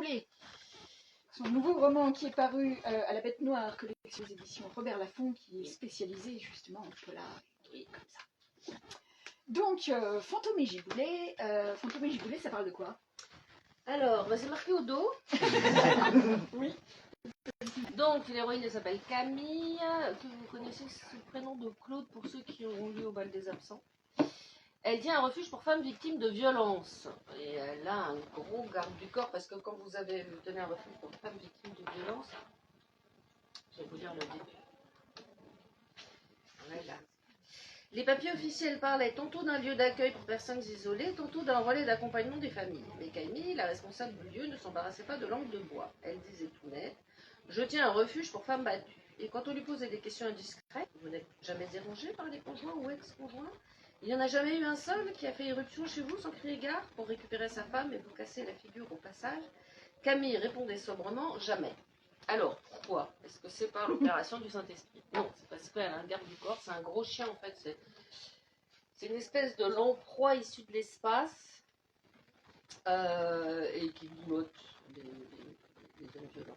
Giboulet. Son nouveau roman qui est paru à la Bête Noire, collection des éditions Robert Laffont, qui est spécialisé justement en polar et comme ça. Donc, Fantôme et Giboulet. Fantôme et Giboulet, ça parle de quoi? Alors, c'est marqué au dos. Oui. Donc, l'héroïne elle s'appelle Camille, que vous connaissez sous le prénom de Claude pour ceux qui ont lu Au bal des absents. Elle tient un refuge pour femmes victimes de violences. Et elle a un gros garde du corps parce que quand vous tenez un refuge pour femmes victimes de violences, je vais vous lire le début. Voilà. Les papiers officiels parlaient tantôt d'un lieu d'accueil pour personnes isolées, tantôt d'un relais d'accompagnement des familles. Mais Camille, la responsable du lieu, ne s'embarrassait pas de langue de bois. Elle disait tout net: je tiens un refuge pour femmes battues. Et quand on lui posait des questions indiscrètes, vous n'êtes jamais dérangé par les conjoints ou ex-conjoints? Il n'y en a jamais eu un seul qui a fait irruption chez vous sans crier gare pour récupérer sa femme et vous casser la figure au passage? Camille répondait sobrement: jamais. Alors, pourquoi? Est-ce que c'est par l'opération du Saint-Esprit? Non, c'est parce qu'elle a un garde du corps, c'est un gros chien en fait, c'est une espèce de lamproie issue de l'espace et qui boulotte les hommes violents.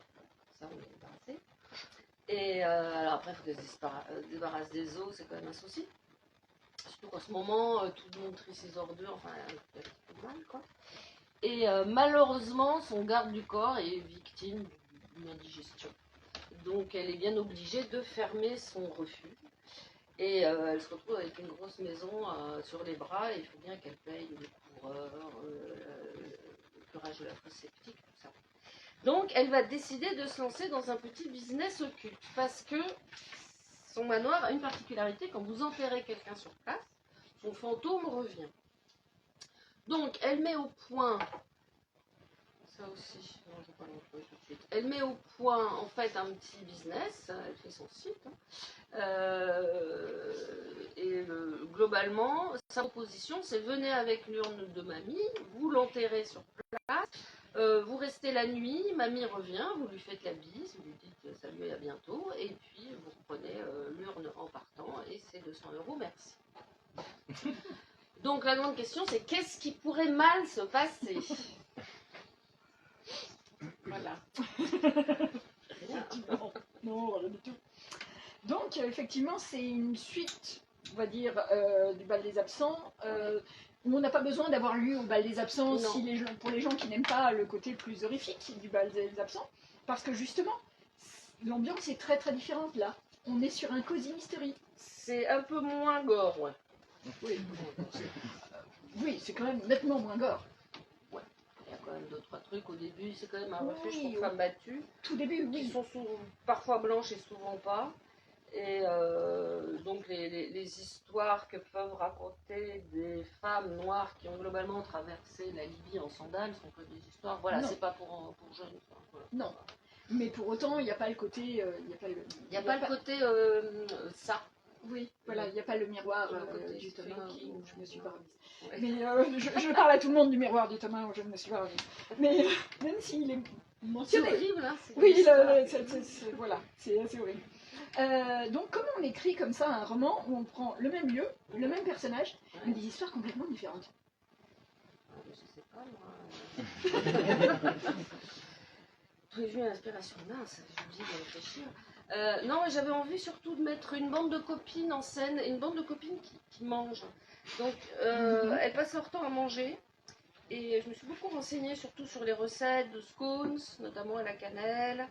Ça, on est débarrassé. Et alors après, il faut qu'elle se débarrasse des os, c'est quand même un souci. Surtout qu'en ce moment, tout le monde trie ses ordures, enfin, il y a un petit peu de mal, quoi. Et malheureusement, son garde du corps est victime d'une indigestion. Donc, elle est bien obligée de fermer son refuge. Et elle se retrouve avec une grosse maison sur les bras, et il faut bien qu'elle paye le coureur, le curage de la fosse septique, tout ça. Donc, elle va décider de se lancer dans un petit business occulte, parce que son manoir a une particularité: quand vous enterrez quelqu'un sur place, son fantôme revient. Donc, elle met au point, ça aussi, non, je ne vais pas l'employer tout de suite. Elle met au point, en fait, un petit business, elle fait son site, globalement, sa proposition, c'est: venez avec l'urne de mamie, vous l'enterrez sur place, vous restez la nuit, mamie revient, vous lui faites la bise, vous lui dites salut et à bientôt, et puis vous reprenez l'urne en partant, et c'est 200 €, merci. Donc la grande question, c'est qu'est-ce qui pourrait mal se passer? Voilà. Effectivement. Non, rien du tout. Donc, effectivement, c'est une suite, on va dire, du bal des absents. Où on n'a pas besoin d'avoir lu au bal des absents pour les gens qui n'aiment pas le côté plus horrifique du bal des absents. Parce que justement, l'ambiance est très très différente là. On est sur un cosy mystery. C'est un peu moins gore, ouais. Oui, oui, c'est quand même nettement moins gore. Ouais, il y a quand même 2-3 trucs au début. C'est quand même un refuge pour femmes battues. Tout début, oui. Qui sont parfois blanches et souvent pas. Et donc les histoires que peuvent raconter des femmes noires qui ont globalement traversé la Libye en sandales sont pas des histoires. Voilà, c'est pas pour jeunes. Voilà. Non, mais pour autant, il n'y a pas le côté. Il n'y a pas le côté ça. Oui, voilà, il n'y a pas le miroir du Thomas où je me suis pas remise. Ouais. Mais je parle à tout le monde du miroir du Thomas où je ne me suis pas remise. Mais même s'il est mentionné. C'est horrible, hein. Oui, voilà, c'est assez horrible. Donc, comment on écrit comme ça un roman où on prend le même lieu, le même personnage, mais des histoires complètement différentes? Je sais pas, moi. Prévu l'inspiration, mince, j'ai oublié de réfléchir. Non, j'avais envie surtout de mettre une bande de copines en scène, une bande de copines qui mangent. Donc, elles passent leur temps à manger. Et je me suis beaucoup renseignée surtout sur les recettes de scones, notamment à la cannelle,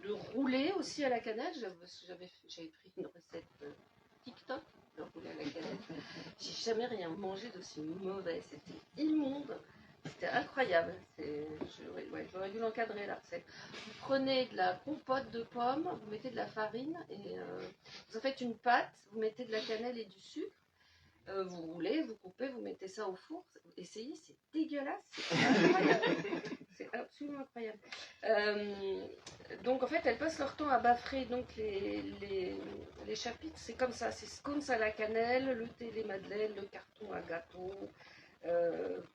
de rouler aussi à la cannelle. J'avais pris une recette TikTok de rouler à la cannelle. J'ai jamais rien mangé d'aussi mauvais, c'était immonde. C'était incroyable. J'aurais dû l'encadrer là. Vous prenez de la compote de pommes, vous mettez de la farine et vous en faites une pâte, vous mettez de la cannelle et du sucre, vous roulez, vous coupez, vous mettez ça au four. Essayez, c'est dégueulasse, c'est incroyable. C'est absolument incroyable. Donc en fait, elles passent leur temps à baffrer donc les chapitres. C'est comme ça, c'est scones à la cannelle, le thé, les madeleines, le carton à gâteau.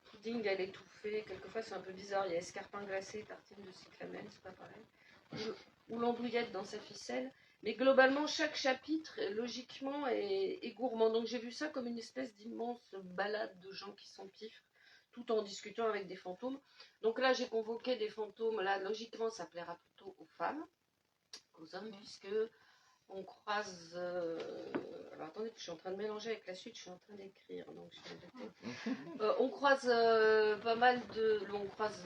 Pudding à l'étouffée, quelquefois c'est un peu bizarre, il y a escarpin glacé, tartine de cyclamen, c'est pas pareil, ou l'andouillette dans sa ficelle, mais globalement chaque chapitre logiquement est gourmand, donc j'ai vu ça comme une espèce d'immense balade de gens qui s'empiffrent, tout en discutant avec des fantômes. Donc là, j'ai convoqué des fantômes. Là, logiquement, ça plaira plutôt aux femmes qu'aux hommes, puisque on croise... alors attendez, je suis en train de mélanger avec la suite, je suis en train d'écrire, donc je vais noter. On croise pas mal de... On croise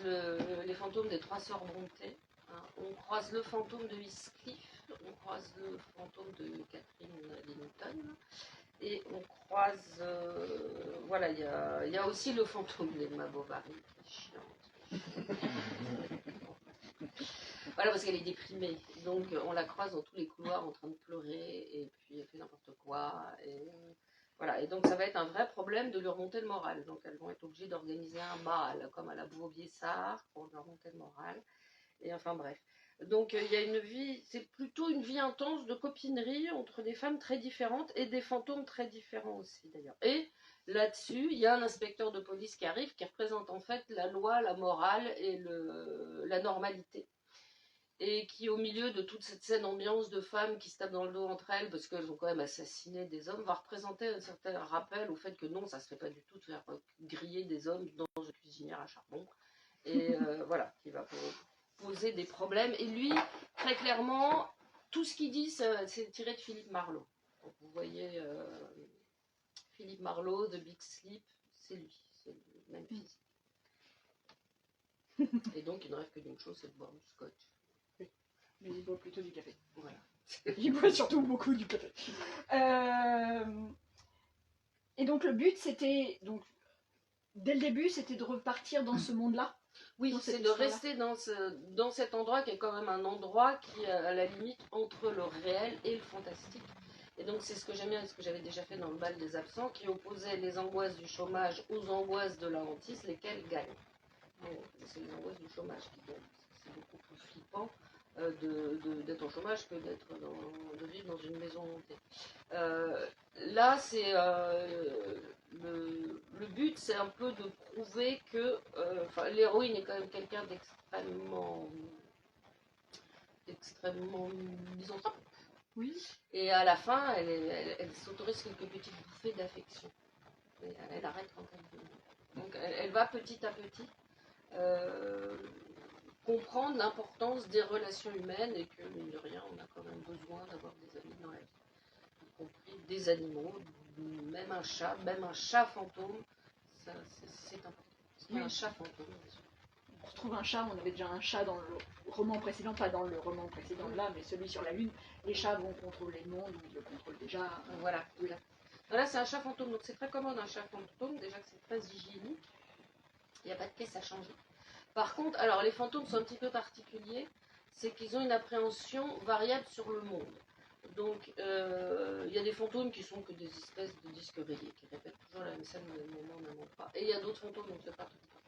les fantômes des trois sœurs Brontë. Hein. On croise le fantôme de Heathcliff, on croise le fantôme de Catherine Linton, et on croise... voilà, il y a aussi le fantôme d'Emma Bovary, qui est chiante. Voilà, parce qu'elle est déprimée. Donc, on la croise dans tous les couloirs en train de pleurer, et puis elle fait n'importe quoi. Et, voilà. Et donc, ça va être un vrai problème de lui remonter le moral. Donc, elles vont être obligées d'organiser un bal, comme à la Bouvier-Sard, pour lui remonter le moral. Et enfin, bref. Donc, il y a une vie, c'est plutôt une vie intense de copinerie entre des femmes très différentes et des fantômes très différents aussi, d'ailleurs. Et là-dessus, il y a un inspecteur de police qui arrive, qui représente en fait la loi, la morale et la normalité. Et qui, au milieu de toute cette scène ambiance de femmes qui se tapent dans le dos entre elles, parce qu'elles ont quand même assassiné des hommes, va représenter un certain rappel au fait que non, ça ne se fait pas du tout de faire griller des hommes dans une cuisinière à charbon. Et voilà, qui va poser des problèmes. Et lui, très clairement, tout ce qu'il dit, c'est tiré de Philippe Marlowe. Donc vous voyez, Philippe Marlowe, The Big Sleep, c'est lui, c'est le même physique. Et donc, il ne rêve que d'une chose, c'est de boire du scotch. Mais il boit plutôt du café. Voilà. Il boit surtout beaucoup du café. Et donc le but, c'était, donc, dès le début, c'était de repartir dans ce monde-là. Oui, c'est de rester dans cet endroit qui est quand même un endroit qui est à la limite entre le réel et le fantastique. Et donc c'est ce que j'aime bien, ce que j'avais déjà fait dans le bal des absents, qui opposait les angoisses du chômage aux angoisses de la hantise, lesquelles gagnent. C'est les angoisses du chômage qui gagnent. C'est beaucoup plus flippant d'être au chômage que de vivre dans une maison hantée. Là, c'est le but, c'est un peu de prouver que l'héroïne est quand même quelqu'un d'extrêmement misanthrope. Oui. Et à la fin, elle s'autorise quelques petites bouffées d'affection. Mais elle arrête quand elle veut. Donc elle va petit à petit comprendre l'importance des relations humaines et que, mine de rien, on a quand même besoin d'avoir des amis dans la vie. Y compris des animaux, même un chat fantôme, c'est important. Parce qu'il y a un chat fantôme. On retrouve un chat, on avait déjà un chat dans le roman précédent, pas dans le roman précédent là, mais celui sur la Lune. Les chats vont contrôler le monde, ou ils le contrôlent déjà. Voilà. Oui. Là, c'est un chat fantôme, donc c'est très commode un chat fantôme, déjà que c'est très hygiénique. Il n'y a pas de caisse à changer. Par contre, alors les fantômes sont un petit peu particuliers, c'est qu'ils ont une appréhension variable sur le monde. Donc, il y a des fantômes qui sont que des espèces de disques rayés, qui répètent toujours la même scène au même moment, même pas. Et il y a d'autres fantômes, on ne sait pas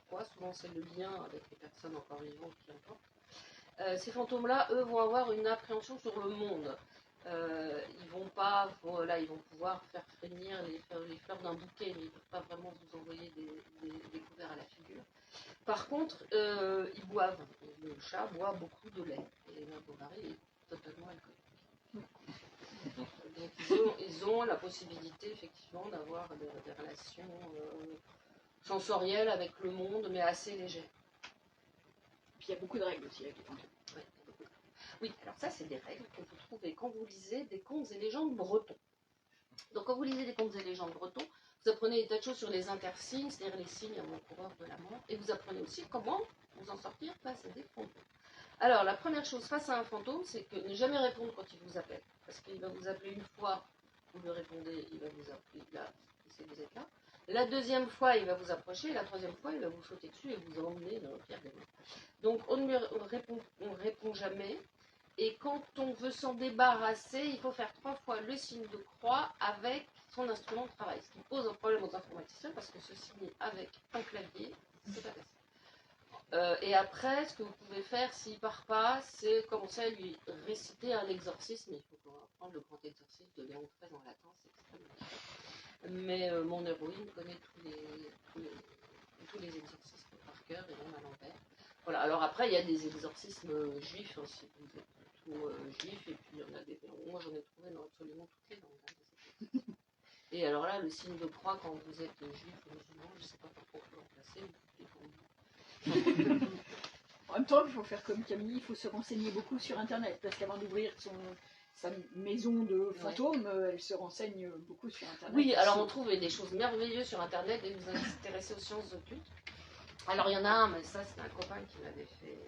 pourquoi, souvent c'est le lien avec les personnes encore vivantes qui importe. Ces fantômes-là, eux, vont avoir une appréhension sur le monde. Ils vont pouvoir faire frémir les fleurs d'un bouquet, mais ils ne peuvent pas vraiment vous envoyer des couverts à la figure. Par contre, ils boivent. Le chat boit beaucoup de lait. Et Emma Bovary est totalement alcoolique. Donc ils ont la possibilité effectivement d'avoir des relations sensorielles avec le monde, mais assez légères. Puis il y a beaucoup de règles aussi avec les fantômes. Ouais, oui, alors ça c'est des règles que vous trouvez quand vous lisez des contes et légendes bretons. Donc quand vous lisez des contes et légendes bretons, vous apprenez des tas de choses sur les intersignes, c'est-à-dire les signes avant-coureurs de la mort, et vous apprenez aussi comment vous en sortir face à des fantômes. Alors la première chose face à un fantôme, c'est que ne jamais répondre quand il vous appelle, parce qu'il va vous appeler une fois, vous lui répondez, il va vous appeler, là, c'est vous êtes là. La deuxième fois, il va vous approcher, la troisième fois, il va vous sauter dessus et vous emmener dans le pire des mondes. Donc on ne répond jamais. Et quand on veut s'en débarrasser, il faut faire 3 fois le signe de croix avec son instrument de travail. Ce qui pose un problème aux informaticiens parce que ce signe avec un clavier, c'est pas facile. Et après, ce que vous pouvez faire s'il part pas, c'est commencer à lui réciter un exorcisme. Il faut apprendre le grand exorcisme de Léon XIII en latin, c'est extrêmement difficile. Mais mon héroïne connaît tous les exorcismes par cœur et même à l'envers. Voilà. Alors après, il y a des exorcismes juifs, hein, si vous êtes plutôt juif, et puis il y en a des. Moi, j'en ai trouvé dans absolument toutes les langues. Et alors là, le signe de croix, quand vous êtes juif ou musulman, je ne sais pas pourquoi vous le remplacez. En même temps, il faut faire comme Camille, il faut se renseigner beaucoup sur Internet, parce qu'avant d'ouvrir sa maison de fantômes, elle se renseigne beaucoup sur Internet. Oui, alors on trouve des choses merveilleuses sur Internet et vous intéressez aux sciences occultes. Alors il y en a un, mais ça c'est un copain qui m'avait fait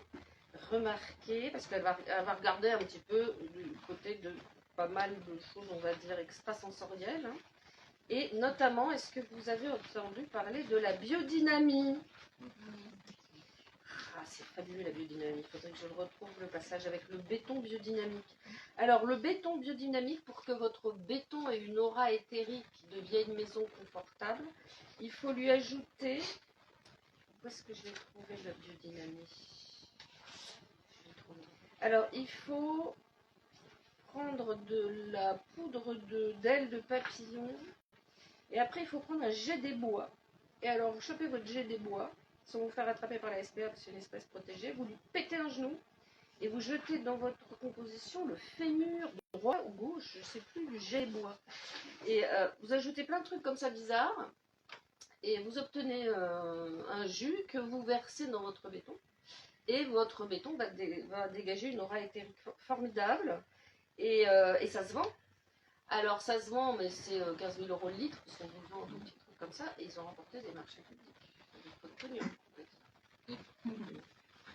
remarquer, parce qu'elle va regarder un petit peu du côté de pas mal de choses, on va dire, extrasensorielles. Hein. Et notamment, est-ce que vous avez entendu parler de la biodynamie? Ah, c'est fabuleux la biodynamie. Il faudrait que je le retrouve, le passage avec le béton biodynamique. Alors, le béton biodynamique, pour que votre béton ait une aura éthérique de vieille maison confortable, il faut lui ajouter... Où est-ce que je vais trouver la biodynamie? Alors, il faut prendre de la poudre d'ailes de papillon. Et après, il faut prendre un jet des bois. Et alors, vous chopez votre jet des bois, sans vous faire attraper par la SPA, parce que c'est une espèce protégée. Vous lui pétez un genou et vous jetez dans votre composition le fémur droit ou gauche, je ne sais plus, du jet bois. Et vous ajoutez plein de trucs comme ça bizarres. Et vous obtenez un jus que vous versez dans votre béton. Et votre béton va dégager une aura éthérique formidable. Et ça se vend. Alors ça se vend, mais c'est 15 000 € le litre, parce qu'on vous vend un tout petit truc comme ça, et ils ont remporté des marchés publics.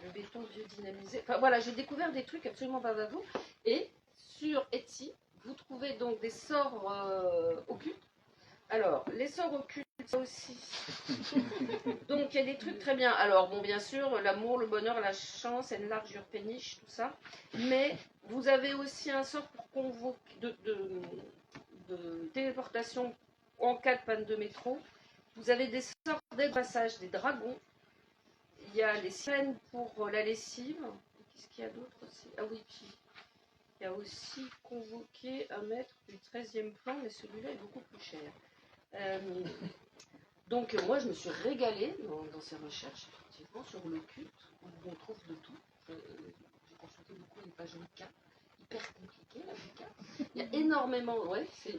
Le béton biodynamisé. Enfin voilà, j'ai découvert des trucs absolument pas baveux. Et sur Etsy, vous trouvez donc des sorts occultes. Alors, les sorts occultes, ça aussi. Donc il y a des trucs très bien. Alors bon, bien sûr, l'amour, le bonheur, la chance, une largeur péniche, tout ça. Mais vous avez aussi un sort pour convoquer de téléportation en cas de panne de métro. Vous avez des sorts d'aide passage, des dragons. Il y a les sirènes pour la lessive. Qu'est-ce qu'il y a d'autre aussi? Ah oui, puis il y a aussi convoqué un maître du 13e plan, mais celui-là est beaucoup plus cher. Donc moi je me suis régalée dans ces recherches, effectivement, sur le culte, où on trouve de tout. J'ai consulté beaucoup les pages Wicca, hyper compliquées la Wicca. Il y a énormément,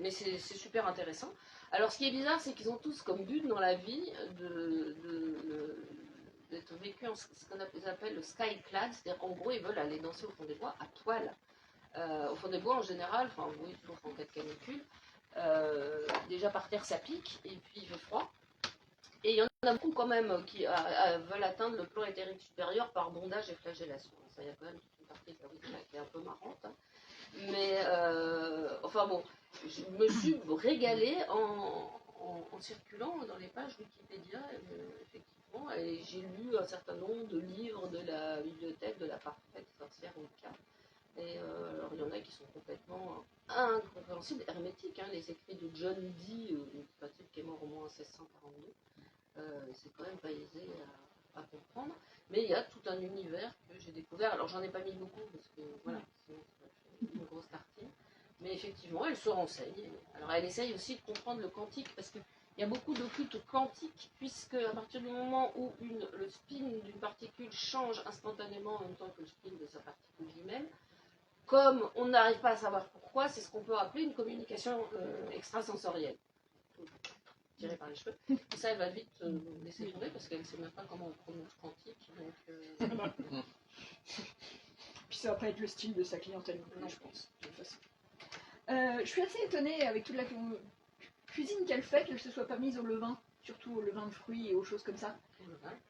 mais c'est super intéressant. Alors ce qui est bizarre, c'est qu'ils ont tous comme but dans la vie d'être vécus en ce qu'on appelle le skyclad, c'est-à-dire qu'en gros ils veulent aller danser au fond des bois à poil. Au fond des bois en général, enfin oui, sauf en cas de canicule, déjà par terre ça pique et puis il fait froid. Et il y en a beaucoup quand même qui veulent atteindre le plan éthérique supérieur par bondage et flagellation. Ça, il y a quand même toute une partie de la Wicca qui est un peu marrante. Hein. Mais, enfin bon, je me suis régalée en circulant dans les pages Wikipédia, effectivement, et j'ai lu un certain nombre de livres de la bibliothèque de la parfaite sorcière Wicca. Et alors il y en a qui sont complètement incompréhensibles, hermétiques. Hein, les écrits de John Dee, qui est mort au moins en 1642. C'est quand même pas aisé à comprendre, mais il y a tout un univers que j'ai découvert. Alors j'en ai pas mis beaucoup parce que voilà, sinon ça va être une grosse tartine. Mais effectivement, elle se renseigne. Alors elle essaye aussi de comprendre le quantique parce qu'il y a beaucoup d'occultes quantiques, puisque à partir du moment où le spin d'une particule change instantanément en même temps que le spin de sa particule lui-même, comme on n'arrive pas à savoir pourquoi, c'est ce qu'on peut appeler une communication extrasensorielle. Tirée par les cheveux. Et ça, elle va vite laisser tomber parce qu'elle ne sait même pas comment on prononce quantique. Donc, Puis ça va pas être le style de sa clientèle, non, je pense, de toute façon. Je suis assez étonnée avec toute la cuisine qu'elle fait, qu'elle ne se soit pas mise au levain, surtout au levain de fruits et aux choses comme ça.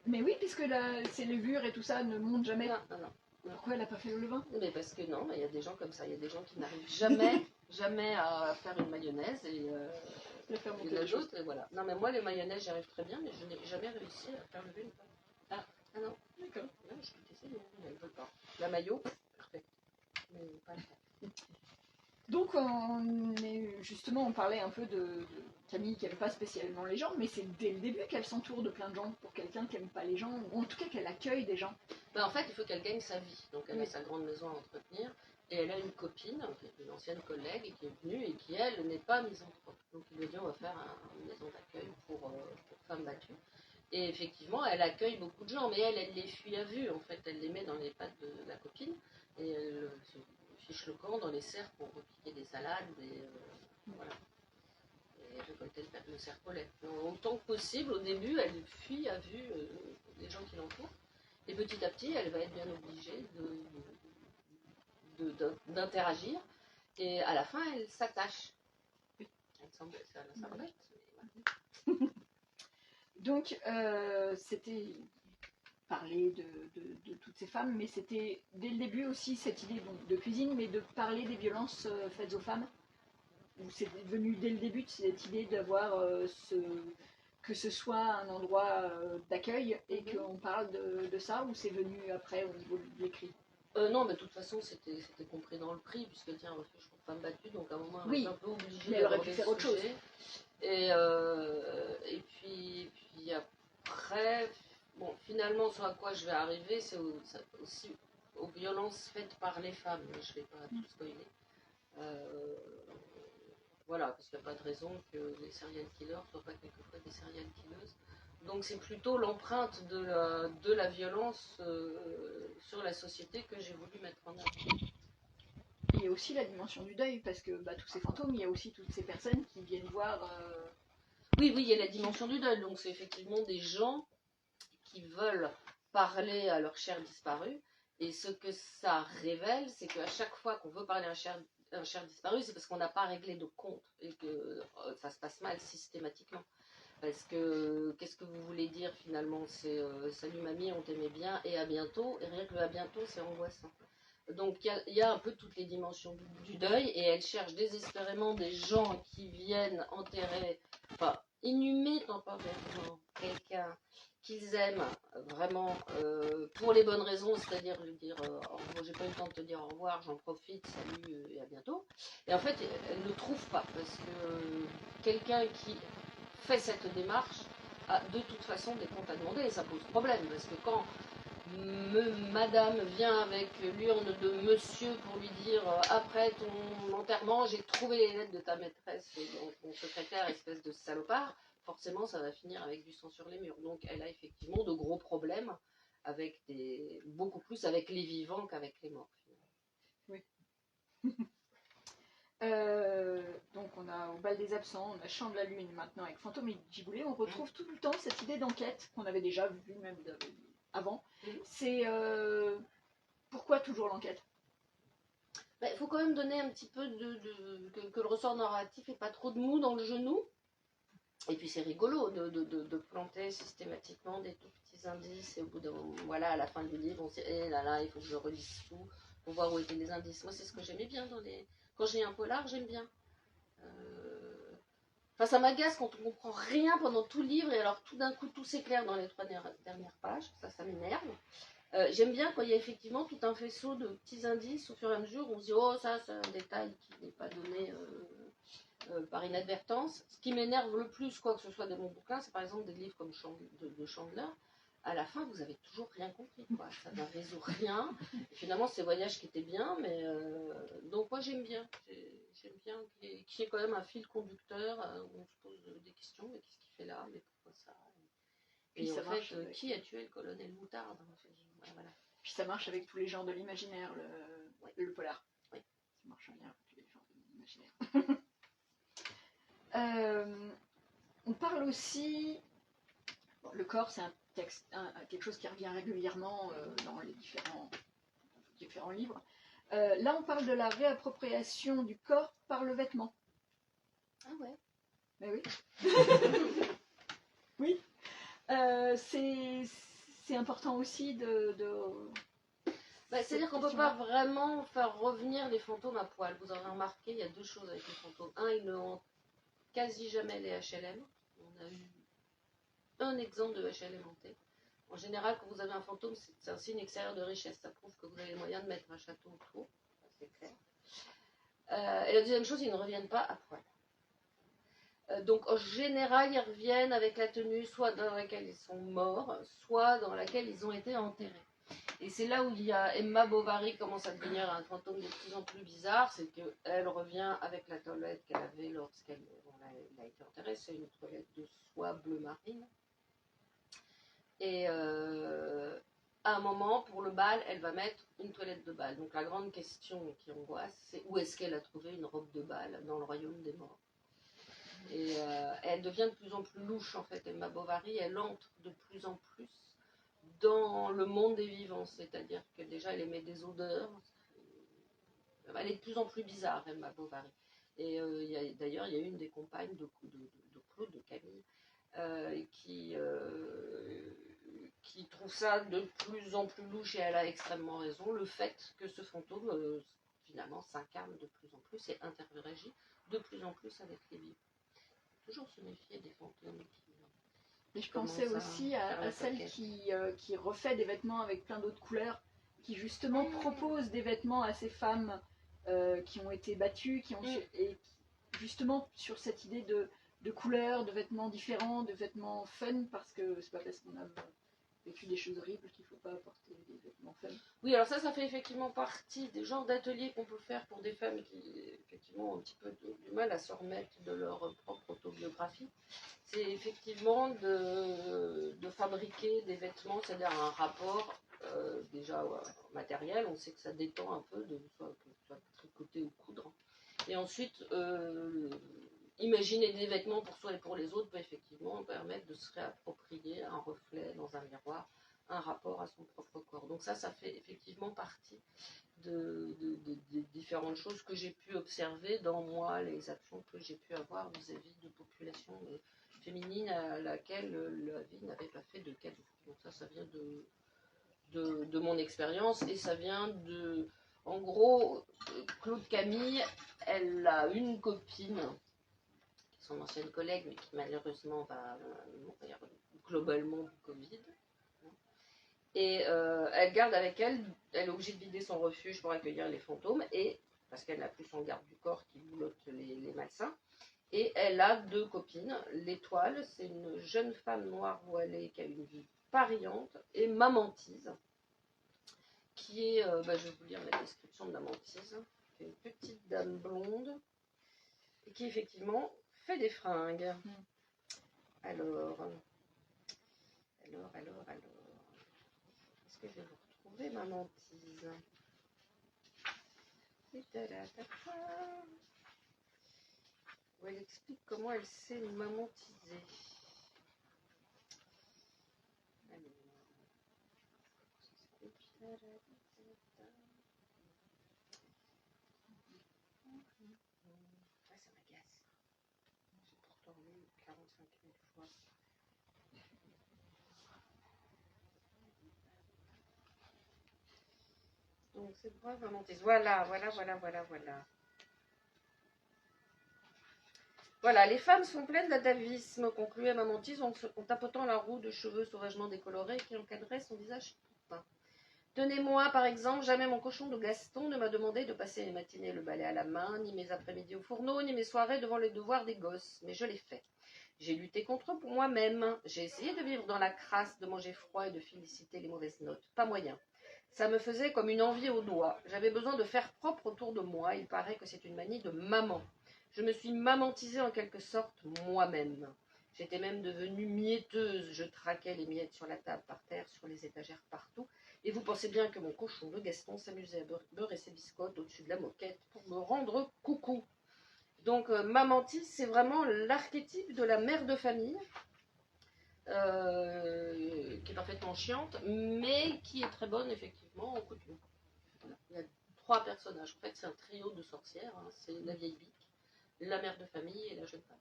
Mais oui, puisque ses levures et tout ça ne montent jamais. Non. Pourquoi elle n'a pas fait le levain? Mais parce que non, il y a des gens comme ça. Il y a des gens qui n'arrivent jamais à faire une mayonnaise et faire il y en a d'autres, et voilà. Non, mais moi, les mayonnaises, j'y arrive très bien, mais je n'ai jamais réussi à faire lever une pâte. Ah non, d'accord. Non, je peux essayer, mais elle ne veut pas. La mayo, parfait. Mais pas le faire. Donc, on parlait un peu de Camille qui n'aime pas spécialement les gens, mais c'est dès le début qu'elle s'entoure de plein de gens pour quelqu'un qui n'aime pas les gens, ou en tout cas qu'elle accueille des gens. Ben, en fait, il faut qu'elle gagne sa vie. Donc, elle a sa grande maison à entretenir. Et elle a une copine, une ancienne collègue, qui est venue et qui, elle, n'est pas misanthrope. Donc, il lui a dit on va faire une maison d'accueil pour femmes battues. Et effectivement, elle accueille beaucoup de gens, mais elle les fuit à vue. En fait, elle les met dans les pattes de la copine. Et elle se fiche le camp dans les serres pour repiquer des salades. Et, voilà. Et récolter le serpolet. Donc, autant que possible, au début, elle fuit à vue les gens qui l'entourent. Et petit à petit, elle va être bien obligée d'interagir. Et à la fin, elle s'attache. Elle semble bête. Donc, c'était parler de toutes ces femmes, mais c'était dès le début aussi cette idée de cuisine, mais de parler des violences faites aux femmes. Ou c'est venu dès le début de cette idée d'avoir que ce soit un endroit d'accueil et qu'on parle de ça, ou c'est venu après au niveau de l'écrit? Non, mais de toute façon, c'était compris dans le prix, puisque tiens, on refuge pour femmes battues, donc à un moment, on Oui, est un peu obligé mais elle aurait pu faire autre chose. Et puis après, bon, finalement, ce à quoi je vais arriver, c'est aussi aux violences faites par les femmes. Je ne vais pas tout spoiler. Voilà, parce qu'il n'y a pas de raison que les serial killers ne soient pas quelquefois des serial killers. Donc c'est plutôt l'empreinte de la violence sur la société que j'ai voulu mettre en œuvre. Il y a aussi la dimension du deuil, parce que tous ces fantômes, il y a aussi toutes ces personnes qui viennent voir... Oui, il y a la dimension du deuil, donc c'est effectivement des gens qui veulent parler à leur cher disparu, et ce que ça révèle, c'est qu'à chaque fois qu'on veut parler à un cher disparu, c'est parce qu'on n'a pas réglé de compte, et que ça se passe mal systématiquement. Parce que, qu'est-ce que vous voulez dire finalement? C'est salut mamie, on t'aimait bien, et à bientôt, et rien que le à bientôt, c'est angoissant. Donc il y a un peu toutes les dimensions du deuil, et elle cherche désespérément des gens qui viennent enterrer, enfin inhumer temporairement quelqu'un qu'ils aiment vraiment pour les bonnes raisons, c'est-à-dire lui dire j'ai pas eu le temps de te dire au revoir, j'en profite, salut et à bientôt. Et en fait, elle ne trouve pas, parce que quelqu'un qui fait cette démarche a de toute façon des comptes à demander, et ça pose problème, parce que quand madame vient avec l'urne de monsieur pour lui dire après ton enterrement j'ai trouvé les lettres de ta maîtresse et de ton secrétaire, espèce de salopard, forcément ça va finir avec du sang sur les murs. Donc elle a effectivement de gros problèmes avec beaucoup plus avec les vivants qu'avec les morts. Oui. Donc on a au bal des absents, on a Chant de la Lune maintenant avec Fantôme et Giboulé, on retrouve tout le temps cette idée d'enquête qu'on avait déjà vue même avant. C'est pourquoi toujours l'enquête? Il faut quand même donner un petit peu que le ressort narratif n'ait pas trop de mou dans le genou. Et puis c'est rigolo de planter systématiquement des tout petits indices, et au bout d'un moment, voilà, à la fin du livre, on se dit, eh là, il faut que je relise tout pour voir où étaient les indices. Moi, c'est ce que j'aimais bien quand j'ai un polar, j'aime bien. Enfin, ça m'agace quand on comprend rien pendant tout le livre, et alors tout d'un coup, tout s'éclaire dans les 3 dernières pages, ça m'énerve. J'aime bien quand il y a effectivement tout un faisceau de petits indices au fur et à mesure, on se dit, oh, ça, c'est un détail qui n'est pas donné... par inadvertance. Ce qui m'énerve le plus, quoi que ce soit de mon bouquin, c'est par exemple des livres comme de Chandler. À la fin, vous avez toujours rien compris, quoi. Ça ne résout rien. Et finalement, c'est Voyage qui était bien, mais donc moi j'aime bien. J'aime bien qu'il y ait quand même un fil conducteur où on se pose des questions. Mais qu'est-ce qu'il fait là? Mais pourquoi ça? Et puis en ça fait, marche qui a tué le colonel Moutarde? Voilà. Puis ça marche avec tous les genres de l'imaginaire, le polar. Oui. Ça marche bien avec tous les genres de l'imaginaire. On parle aussi... Bon, le corps, c'est un texte, quelque chose qui revient régulièrement dans les différents livres. Là, on parle de la réappropriation du corps par le vêtement. Ah ouais. Ben oui. Oui. C'est important aussi c'est-à-dire qu'on ne peut pas vraiment faire revenir les fantômes à poil. Vous aurez remarqué, il y a 2 choses avec les fantômes. Un, ils ne hantent quasi jamais les HLM. On a eu un exemple de HLM hanté. En général, quand vous avez un fantôme, c'est un signe extérieur de richesse. Ça prouve que vous avez les moyens de mettre un château autour. C'est clair. Et la deuxième chose, ils ne reviennent pas à poil. Donc en général, ils reviennent avec la tenue soit dans laquelle ils sont morts, soit dans laquelle ils ont été enterrés. Et c'est là où il y a Emma Bovary commence à devenir un fantôme de plus en plus bizarre, c'est qu'elle revient avec la toilette qu'elle avait lorsqu'elle a été enterrée. C'est une toilette de soie bleu marine. Et à un moment, pour le bal, elle va mettre une toilette de bal. Donc la grande question qui angoisse, c'est où est-ce qu'elle a trouvé une robe de bal dans le royaume des morts? Et elle devient de plus en plus louche en fait. Emma Bovary, elle entre de plus en plus dans le monde des vivants, c'est-à-dire que déjà elle émet des odeurs. Elle est de plus en plus bizarre, Emma Bovary. Et d'ailleurs, il y a une des compagnes de Claude, de Camille, qui trouve ça de plus en plus louche, et elle a extrêmement raison, le fait que ce fantôme finalement s'incarne de plus en plus et interagit de plus en plus avec les vivants. Toujours se méfier des fantômes Et je pensais aussi à celle qui refait des vêtements avec plein d'autres couleurs, qui justement propose des vêtements à ces femmes qui ont été battues, et justement sur cette idée de couleurs, de vêtements différents, de vêtements fun, parce que c'est pas parce qu'on a vécu des choses horribles qu'il faut pas apporter des vêtements fun. Oui, alors ça fait effectivement partie des genres d'ateliers qu'on peut faire pour des femmes qui effectivement ont un petit peu du mal à se remettre de leur propre autobiographie. C'est effectivement de fabriquer des vêtements, c'est-à-dire un rapport déjà matériel. On sait que ça détend un peu de soit tricoter ou coudre. Et ensuite, imaginer des vêtements pour soi et pour les autres peut effectivement permettre de se réapproprier un reflet dans un miroir, un rapport à son propre corps. Donc ça fait effectivement partie de différentes choses que j'ai pu observer dans moi, les actions que j'ai pu avoir vis-à-vis de populations féminines à laquelle la vie n'avait pas fait de cadeau. Donc ça vient de mon expérience, et ça vient de... En gros, Claude Camille, elle a une copine, son ancienne collègue, mais qui malheureusement va mourir globalement du Covid. Et elle garde avec elle est obligée de vider son refuge pour accueillir les fantômes, et parce qu'elle n'a plus son garde du corps qui boulotte les malsains. Et elle a deux copines. L'Étoile, c'est une jeune femme noire voilée qui a une vie pariante, et Mamantise, qui est, je vais vous lire la description de Mamantise, qui est une petite dame blonde, et qui effectivement fait des fringues. Alors, est-ce que je vais vous retrouver Mamantise? Où elle explique comment elle s'est mamantisée. Ça m'agace. J'ai pourtant lu 45 000 fois. Donc c'est brave Mamantise. Voilà. Voilà, les femmes sont pleines d'atavisme, concluait Mamantise en tapotant la roue de cheveux sauvagement décolorés qui encadrait son visage peint. Tenez-moi, par exemple, jamais mon cochon de Gaston ne m'a demandé de passer mes matinées le balai à la main, ni mes après-midi au fourneau, ni mes soirées devant les devoirs des gosses, mais je l'ai fait. J'ai lutté contre eux pour moi-même, j'ai essayé de vivre dans la crasse, de manger froid et de féliciter les mauvaises notes. Pas moyen. Ça me faisait comme une envie au doigt. J'avais besoin de faire propre autour de moi, il paraît que c'est une manie de maman. Je me suis mamantisée en quelque sorte moi-même. J'étais même devenue mietteuse. Je traquais les miettes sur la table, par terre, sur les étagères, partout. Et vous pensez bien que mon cochon de Gaston s'amusait à beurrer ses biscottes au-dessus de la moquette pour me rendre coucou. Donc Mamantise, c'est vraiment l'archétype de la mère de famille, qui est parfaitement chiante, mais qui est très bonne effectivement en coutume. Voilà. Il y a 3 personnages. En fait, c'est un trio de sorcières. Hein. C'est la vieille bique, la mère de famille et la jeune femme.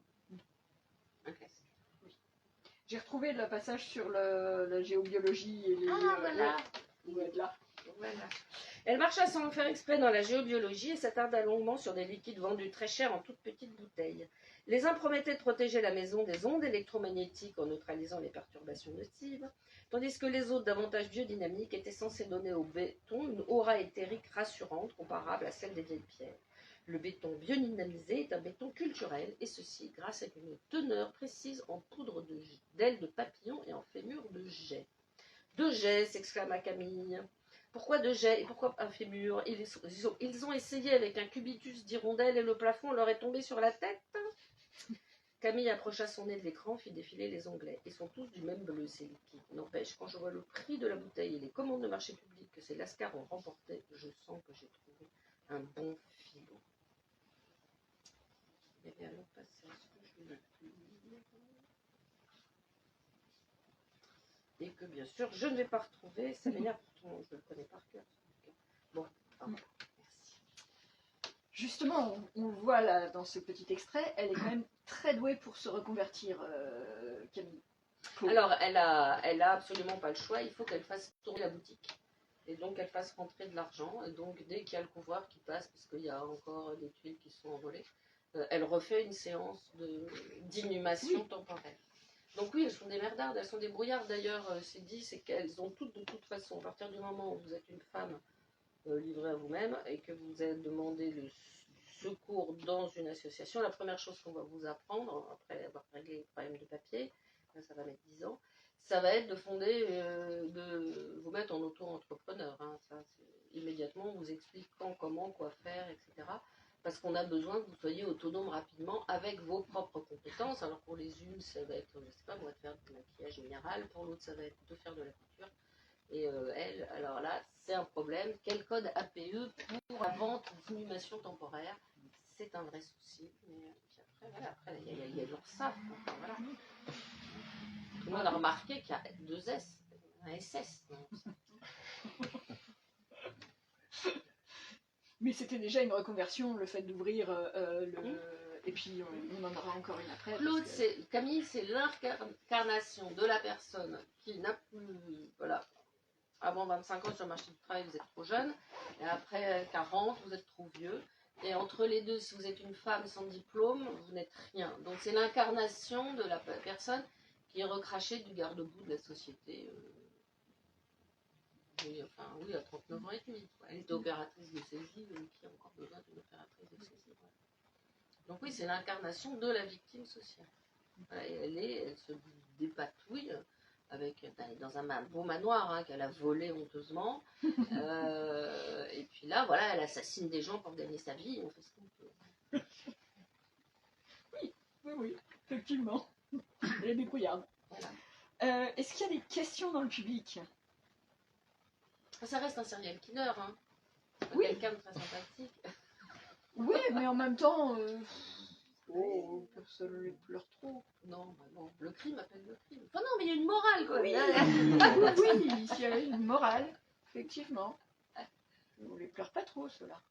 Un classique. Oui. J'ai retrouvé le passage sur la géobiologie et les... voilà. Voilà. Elle marcha sans faire exprès dans la géobiologie et s'attarda longuement sur des liquides vendus très cher en toutes petites bouteilles. Les uns promettaient de protéger la maison des ondes électromagnétiques en neutralisant les perturbations nocives, tandis que les autres, davantage biodynamiques, étaient censés donner au béton une aura éthérique rassurante comparable à celle des vieilles pierres. Le béton biodynamisé est un béton culturel, et ceci grâce à une teneur précise en poudre d'ailes de papillon et en fémur de jet. De jet, s'exclama Camille. Pourquoi de jet et pourquoi un fémur? Ils ont essayé avec un cubitus d'hirondelle et le plafond leur est tombé sur la tête. Camille approcha son nez de l'écran, fit défiler les onglets. Ils sont tous du même bleu, ces liquides. N'empêche, quand je vois le prix de la bouteille et les commandes de marché public que ces lascars ont remporté, je sens que j'ai trouvé un bon filon. Il y avait un autre passage que je Et que bien sûr, je ne vais pas retrouver, ça m'énerve, pourtant je le connais par cœur. Bon, merci. Justement, on le voit là dans ce petit extrait, elle est quand même très douée pour se reconvertir, Camille. Alors, elle a absolument pas le choix, il faut qu'elle fasse tourner la boutique. Et donc, elle fasse rentrer de l'argent. Et donc, dès qu'il y a le couvreur qui passe, parce qu'il y a encore des tuiles qui sont envolées, elle refait une séance d'inhumation temporaire. Donc oui, elles sont des merdardes, elles sont des brouillards. D'ailleurs, c'est dit, c'est qu'elles ont toutes, de toute façon, à partir du moment où vous êtes une femme livrée à vous-même et que vous avez demandé le secours dans une association, la première chose qu'on va vous apprendre, après avoir réglé les problèmes de papier, ça va mettre 10 ans, ça va être de fonder, de vous mettre en auto-entrepreneur. Hein. Ça, immédiatement, on vous explique quand, comment, quoi faire, etc. Parce qu'on a besoin que vous soyez autonome rapidement avec vos propres compétences. Alors pour les unes, ça va être, je sais pas, moi, de faire du maquillage minéral. Pour l'autre, ça va être de faire de la couture. Et elle, alors là, c'est un problème. Quel code APE pour la vente d'inhumation temporaire? C'est un vrai souci. Mais puis après, voilà, après, il y a l'URSSAF. Enfin, voilà. Tout le monde a remarqué qu'il y a 2 S, un SS. Mais c'était déjà une reconversion, le fait d'ouvrir et puis on en aura encore une après. Claude, Camille, c'est l'incarnation de la personne qui n'a plus, voilà, avant 25 ans sur le marché du travail, vous êtes trop jeune, et après 40, vous êtes trop vieux. Et entre les deux, si vous êtes une femme sans diplôme, vous n'êtes rien. Donc c'est l'incarnation de la personne qui est recrachée du garde-boue de la société. Oui, enfin, oui, à 39 ans et demi. Elle était opératrice de saisie, qui a encore besoin d'une opératrice de saisie. Voilà. Donc oui, c'est l'incarnation de la victime sociale. Voilà, et elle se dépatouille avec, dans un beau manoir hein, qu'elle a volé honteusement. Et puis là, voilà, elle assassine des gens pour gagner sa vie. On fait ce qu'on peut. Oui, effectivement. Elle est débrouillarde. Voilà. Est-ce qu'il y a des questions dans le public? Ça reste un serial killer, hein. Oui. Quelqu'un de très sympathique. Oui, mais en même temps, personne ne les pleure trop. Non, bah non, le crime appelle le crime. Enfin non, mais il y a une morale, quoi. Oui, oui, il y a une morale, effectivement. On les pleure pas trop, ceux-là.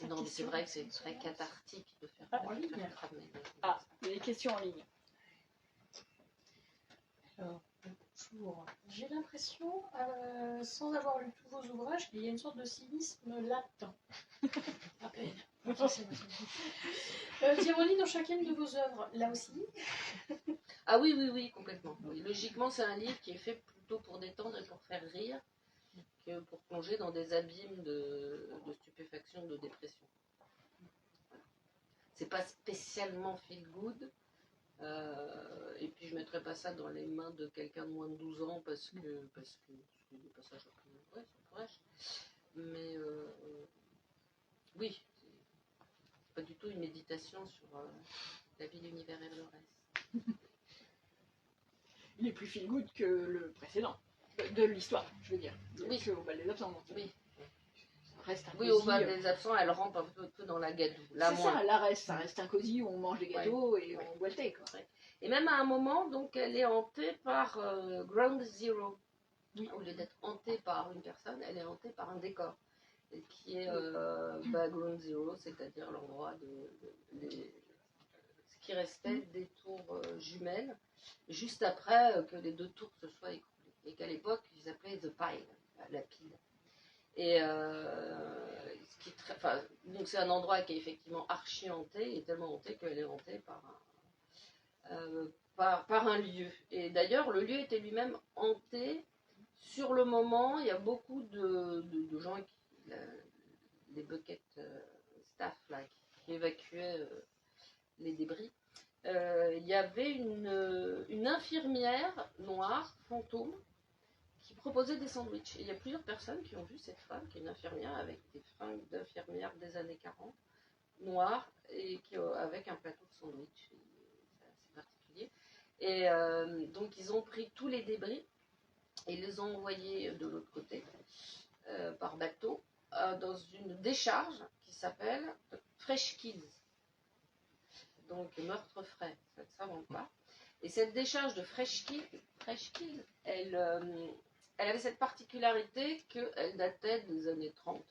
Non, mais c'est vrai que c'est très cathartique de faire en ligne. cramer. Ah, il y a des questions en ligne. Alors, bonjour. J'ai l'impression, sans avoir lu tous vos ouvrages, qu'il y a une sorte de cynisme latent. À peine. Tyroli dans chacune de vos œuvres, là aussi. Ah oui, oui, oui, complètement. Oui. Logiquement, c'est un livre qui est fait plutôt pour détendre et pour faire rire que pour plonger dans des abîmes de stupéfaction, de dépression. C'est pas spécialement feel good. Et puis je mettrais pas ça dans les mains de quelqu'un de moins de 12 ans parce que c'est des passages un peu bref. Mais oui, c'est pas du tout une méditation sur la vie, l'univers et le reste. Il est plus feel good que le précédent, de l'histoire, je veux dire. Oui. Que au bal des absents. Oui. Reste un Oui, cosy, au bal des absents, elle rampe un peu dans la gadoue. C'est ça, là ça reste un cosy où on mange des gâteaux et on boit le thé. Quoi. Ouais. Et même à un moment, donc, elle est hantée par Ground Zero. Oui. Au lieu d'être hantée par une personne, elle est hantée par un décor. Et qui est Ground Zero, c'est-à-dire l'endroit ce qui restait des tours jumelles, juste après que les 2 tours se soient écroulées. Et qu'à l'époque, ils appelaient The Pile, la pile. Et donc c'est un endroit qui est effectivement archi hanté, et tellement hanté qu'elle est hantée par un lieu. Et d'ailleurs, le lieu était lui-même hanté. Sur le moment, il y a beaucoup de gens, les bucket staff là, qui évacuaient les débris. Il y avait une infirmière noire, fantôme, qui proposait des sandwichs. Et il y a plusieurs personnes qui ont vu cette femme, qui est une infirmière avec des fringues d'infirmière des années 40, noire, et avec un plateau de sandwich. C'est assez particulier. Et donc ils ont pris tous les débris et les ont envoyés de l'autre côté, par bateau, dans une décharge qui s'appelle Fresh Kills. donc meurtre frais, ça ne s'invente pas. Et cette décharge de Freshkills, elle avait cette particularité qu'elle datait des années 30.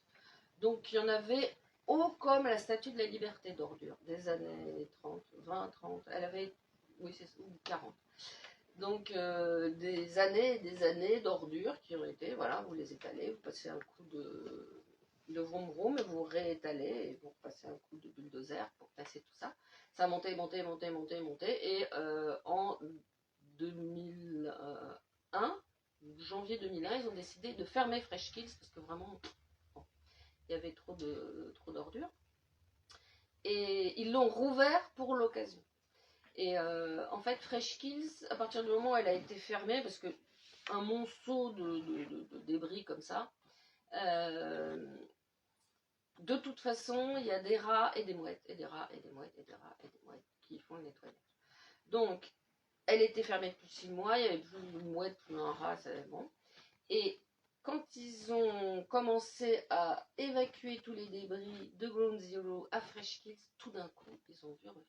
Donc il y en avait haut comme la statue de la liberté d'ordures, des années 30, 20, 30, elle avait, oui c'est ou 40. Donc des années et des années d'ordures qui ont été, voilà, vous les étalez, vous passez un coup de vroom vroom et vous réétalez et vous repassez un coup de bulldozer pour casser tout ça. Ça a monté, et en 2001, janvier 2001, ils ont décidé de fermer Freshkills parce que vraiment, bon, il y avait trop d'ordures. Et ils l'ont rouvert pour l'occasion. Et en fait, Freshkills, à partir du moment où elle a été fermée, parce que un monceau de débris comme ça, de toute façon, il y a des rats et des mouettes, et des rats et des mouettes, et des rats et des mouettes qui font le nettoyage. Donc, elle était fermée depuis 6 mois, il n'y avait plus de mouettes, plus un rat, ça bon. Et quand ils ont commencé à évacuer tous les débris de Ground Zero à Freshkills, tout d'un coup, ils ont vu revenir.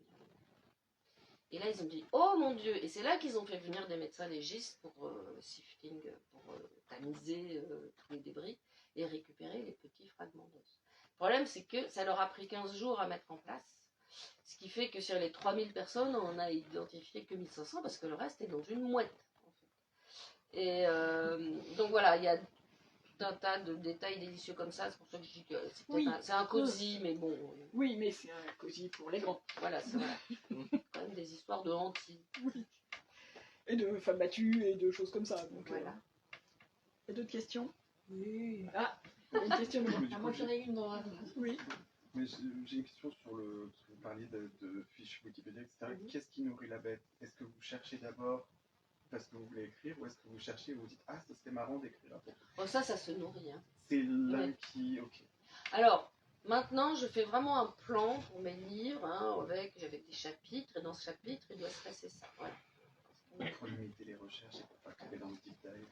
Et là, ils ont dit, oh mon Dieu! Et c'est là qu'ils ont fait venir des médecins légistes pour sifting, pour tamiser tous les débris et récupérer les petits fragments d'os. Le problème, c'est que ça leur a pris 15 jours à mettre en place. Ce qui fait que sur les 3000 personnes, on n'a identifié que 1500 parce que le reste est dans une mouette. En fait. Et donc voilà, il y a tout un tas de détails délicieux comme ça. C'est pour ça que je dis que c'est un cosy, mais bon. Oui, mais c'est un cosy pour les grands. Voilà, c'est voilà. Quand même des histoires de hantis. Oui. Et de femmes battues et de choses comme ça. Donc, voilà. Il y a d'autres questions? Oui. Ah, il y a une question de moi. À moi, j'en ai une dans la... Oui. Mais j'ai une question sur le. Parce que vous parliez de fiches Wikipédia, etc. Qu'est-ce qui nourrit la bête? Est-ce que vous cherchez d'abord parce que vous voulez écrire, ou est-ce que vous cherchez et vous dites, ah, ça serait marrant d'écrire? Bon, ça se nourrit. Hein. C'est là qui. Ok. Alors, maintenant, je fais vraiment un plan pour mes livres, hein, avec des chapitres, et dans ce chapitre, il doit se passer ça. Voilà. Pour limiter les recherches et pour pas tomber dans le deep dive.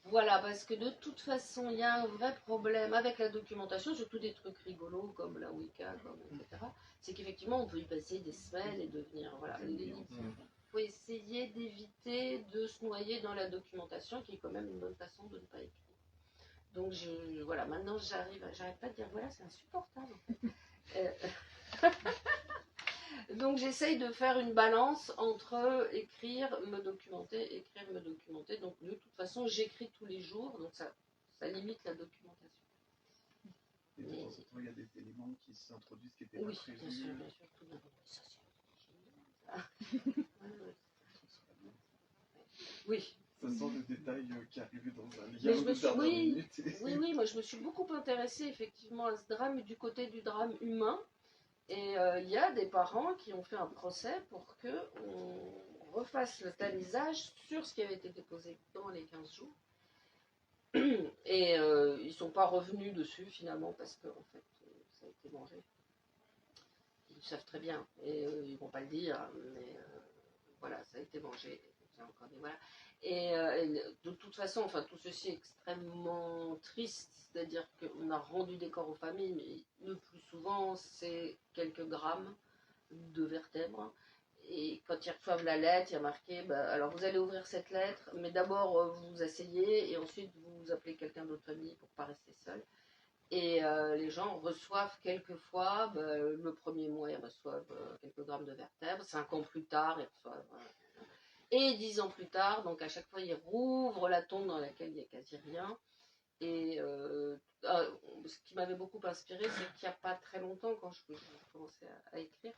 Voilà, parce que de toute façon, il y a un vrai problème avec la documentation, surtout des trucs rigolos comme la Wicca, etc. C'est qu'effectivement, on peut y passer des semaines et devenir. Voilà. Il faut essayer d'éviter de se noyer dans la documentation, qui est quand même une bonne façon de ne pas écrire. Donc, voilà, maintenant, j'arrive pas de dire, voilà, c'est insupportable. Donc j'essaye de faire une balance entre écrire, me documenter. Donc de toute façon, j'écris tous les jours, donc ça limite la documentation. Et de temps en temps, il y a des éléments qui s'introduisent qui étaient pas prévus. Bien sûr, tout d'un coup. Oui. Ça sent le détail qui arrive dans un lien de dernière minute. Oui, moi je me suis beaucoup intéressée effectivement à ce drame du côté du drame humain. Et il y a des parents qui ont fait un procès pour qu'on refasse le tamisage sur ce qui avait été déposé dans les 15 jours. Et ils ne sont pas revenus dessus finalement parce que en fait, ça a été mangé. Ils savent très bien et ils ne vont pas le dire, mais voilà, ça a été mangé. Voilà. Et de toute façon, enfin, tout ceci est extrêmement triste, c'est-à-dire qu'on a rendu des corps aux familles, mais le plus souvent, c'est quelques grammes de vertèbres. Et quand ils reçoivent la lettre, il y a marqué, alors vous allez ouvrir cette lettre, mais d'abord vous vous asseyez et ensuite vous appelez quelqu'un d'autre famille pour ne pas rester seul. Et les gens reçoivent quelquefois, le premier mois, ils reçoivent quelques grammes de vertèbres, 5 ans plus tard, ils reçoivent... Et 10 ans plus tard, donc à chaque fois, ils rouvrent la tombe dans laquelle il n'y a quasi rien. Et ce qui m'avait beaucoup inspiré, c'est qu'il n'y a pas très longtemps, quand je commençais à écrire,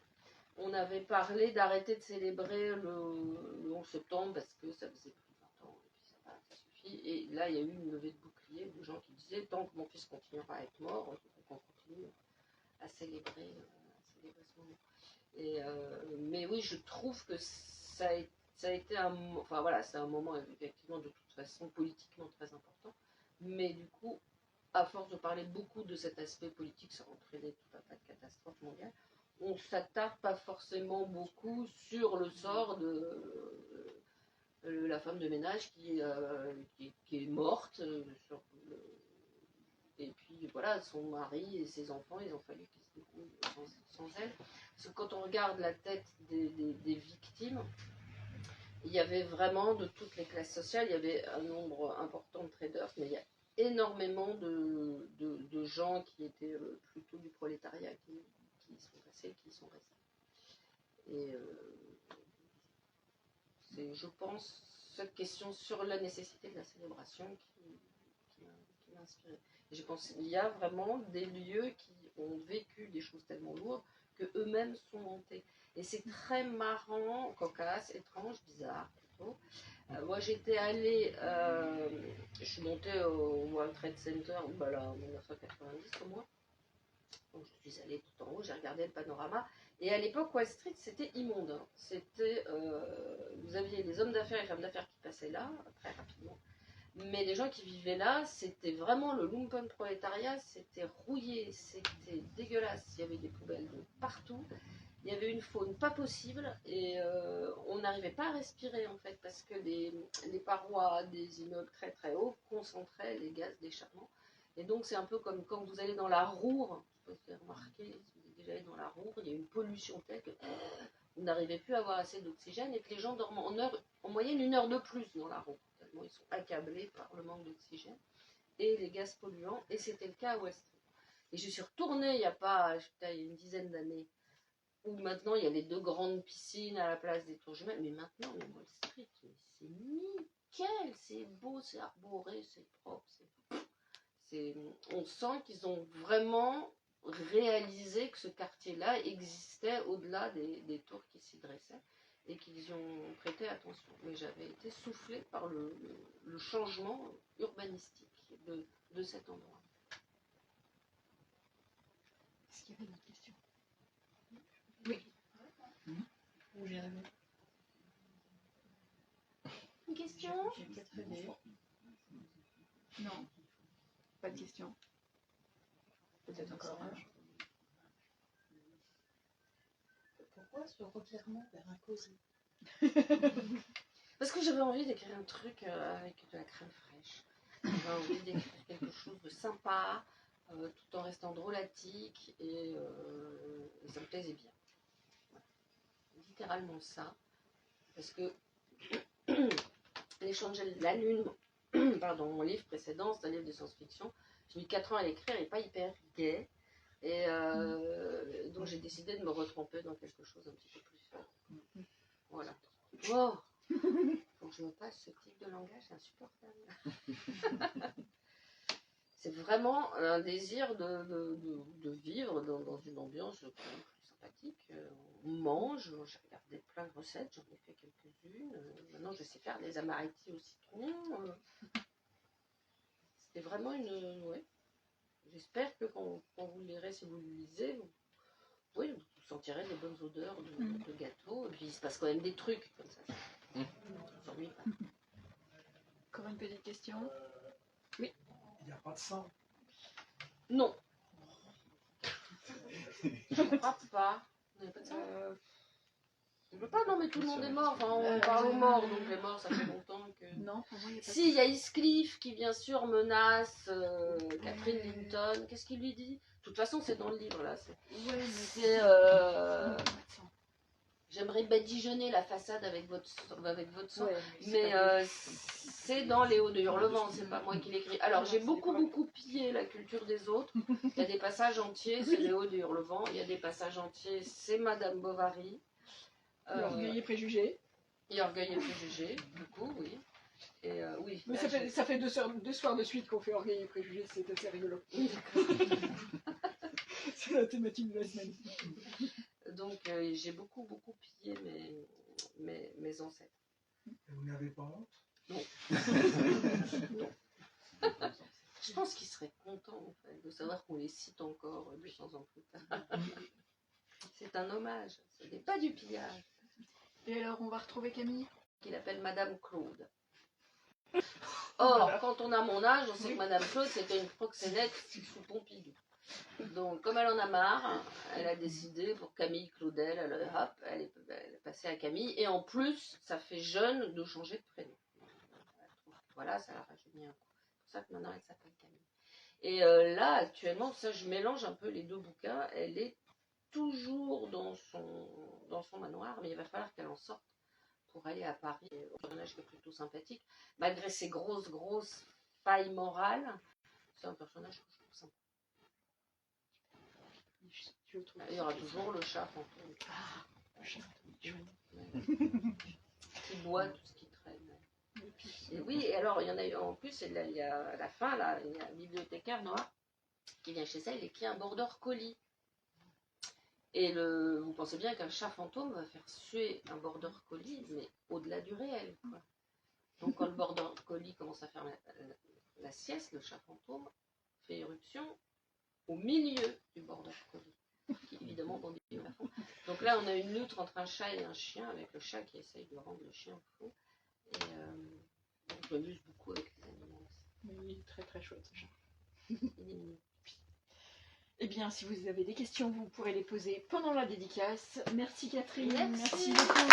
on avait parlé d'arrêter de célébrer le 11 septembre parce que ça faisait plus de 20 ans, et puis ça suffit. Et là, il y a eu une levée de bouclier de gens qui disaient, tant que mon fils continuera à être mort, il faut qu'on continue à célébrer ce moment. Et, mais oui, je trouve que ça a été un moment effectivement de toute façon politiquement très important, mais du coup, à force de parler beaucoup de cet aspect politique, ça entraînait tout un tas de catastrophes mondiales, on ne s'attarde pas forcément beaucoup sur le sort de la femme de ménage qui est morte, Et puis voilà, son mari et ses enfants, ils ont fallu qu'ils se débrouillent sans elle. Parce que quand on regarde la tête des victimes, il y avait vraiment de toutes les classes sociales, il y avait un nombre important de traders, mais il y a énormément de gens qui étaient plutôt du prolétariat qui sont passés, qui sont restés. Et c'est, je pense, cette question sur la nécessité de la célébration qui m'a inspirée. Et je pense qu'il y a vraiment des lieux qui ont vécu des choses tellement lourdes que eux-mêmes sont montés. Et c'est très marrant, cocasse, étrange, bizarre plutôt. Moi j'étais allée, je suis montée au World Trade Center en 1990 au moins. Donc je suis allée tout en haut, j'ai regardé le panorama. Et à l'époque, Wall Street, c'était immonde. Hein. C'était, vous aviez les hommes d'affaires et les femmes d'affaires qui passaient là, très rapidement. Mais les gens qui vivaient là, c'était vraiment le lumpen prolétariat, c'était rouillé, c'était dégueulasse. Il y avait des poubelles de partout. Il y avait une faune pas possible et on n'arrivait pas à respirer en fait parce que les parois des immeubles très très hauts concentraient les gaz d'échappement. Et donc c'est un peu comme quand vous allez dans la Roure, je peux vous faire remarquer, si vous êtes déjà allé dans la Roure, il y a une pollution telle que vous n'arrivez plus à avoir assez d'oxygène et que les gens dorment en moyenne 1 heure de plus dans la Roure, tellement ils sont accablés par le manque d'oxygène et les gaz polluants, et c'était le cas à Wall Street. Et je suis retournée il y a une dizaine d'années, où maintenant il y a les 2 grandes piscines à la place des tours jumelles, mais maintenant le Wall Street, c'est nickel, c'est beau, c'est arboré, c'est propre, on sent qu'ils ont vraiment réalisé que ce quartier-là existait au-delà des tours qui s'y dressaient et qu'ils y ont prêté attention. Mais j'avais été soufflée par le changement urbanistique de cet endroit. Est-ce qu'il y avait d'autres questions? Ou Jérémy. Une question? J'ai peut-être aidé. Non, pas de questions. Peut-être encore un. Pourquoi ce revirement vers un cosy? Parce que j'avais envie d'écrire un truc avec de la crème fraîche. J'avais envie d'écrire quelque chose de sympa, tout en restant drôlatique, et ça me plaisait bien. Voilà. Littéralement ça. Parce que Les Angels de la Lune, pardon, mon livre précédent, c'est un livre de science-fiction. J'ai mis 4 ans à l'écrire, il n'est pas hyper gai. Et donc j'ai décidé de me retremper dans quelque chose un petit peu plus fort. Voilà. Oh, faut que je me passe ce type de langage, c'est insupportable. C'est vraiment un désir de vivre dans une ambiance plus sympathique. On mange, j'ai regardé plein de recettes, j'en ai fait quelques-unes. Maintenant je sais faire des amaretti au citron. C'était vraiment ouais. J'espère que quand vous le lirez, si vous le lisez, vous sentirez des bonnes odeurs de gâteau. Et puis il se passe quand même des trucs comme ça. Aujourd'hui pas. Encore une petite question? Il n'y a pas de sang. Non. Je ne crois pas. Vous n'avez pas de sang? Je ne veux pas, non, mais tout le monde est mort. Enfin, on parle aux morts, donc les morts, ça fait longtemps que. Non, pour moi, il n'y a pas Si, il y a Heathcliff qui, bien sûr, menace Catherine Linton. Qu'est-ce qu'il lui dit? De toute façon, c'est dans le livre, là. C'est. J'aimerais badigeonner la façade avec votre sang. Ouais, mais c'est dans Léo de Hurlevent, c'est pas moi qui l'écris. Alors, j'ai beaucoup pillé la culture des autres. Il y a des passages entiers, c'est Léo de Hurlevent. Il y a des passages entiers, c'est Madame Bovary. Orgueil et préjugés. Et Orgueil et préjugés, du coup, oui. Et oui. Mais ça fait 2 soirs de suite qu'on fait Orgueil et préjugés, c'est assez rigolo. C'est la thématique de la semaine. Donc j'ai beaucoup pillé mes ancêtres. Et vous n'avez pas honte? Non. Non. Je pense qu'ils seraient contents en fait, de savoir qu'on les cite encore 200 ans plus tard. C'est un hommage, ce n'est pas du pillage. Et alors on va retrouver Camille? Qu'il appelle Madame Claude. Or, quand on a mon âge, on sait que Madame Claude c'était une proxénète sous Pompidou. Donc, comme elle en a marre, elle a décidé pour Camille Claudel, elle est passée à Camille. Et en plus, ça fait jeune de changer de prénom. Voilà, ça la rajeunit un coup. C'est pour ça que maintenant, elle s'appelle Camille. Et là, actuellement, ça, je mélange un peu les deux bouquins. Elle est toujours dans son manoir, mais il va falloir qu'elle en sorte pour aller à Paris. Un personnage qui est plutôt sympathique, malgré ses grosses failles morales. C'est un personnage que je trouve sympa. Il y aura toujours le chat fantôme. Ah, le chat fantôme. Qui boit tout ce qui traîne. Et oui, et alors il y en a eu en plus, il y a à la fin, là, il y a un bibliothécaire noir qui vient chez elle, il écrit un border collie. Et vous pensez bien qu'un chat fantôme va faire suer un border collie, mais au-delà du réel, quoi. Donc quand le border collie commence à faire la sieste, le chat fantôme fait éruption au milieu du border collie, qui évidemment continue à fond. Donc là, on a une lutte entre un chat et un chien, avec le chat qui essaye de rendre le chien fou. Et je m'amuse beaucoup avec les animaux. Oui, très très chouette ce chat. Il est mignon. Eh bien, si vous avez des questions, vous pourrez les poser pendant la dédicace. Merci Catherine. Merci. Merci beaucoup.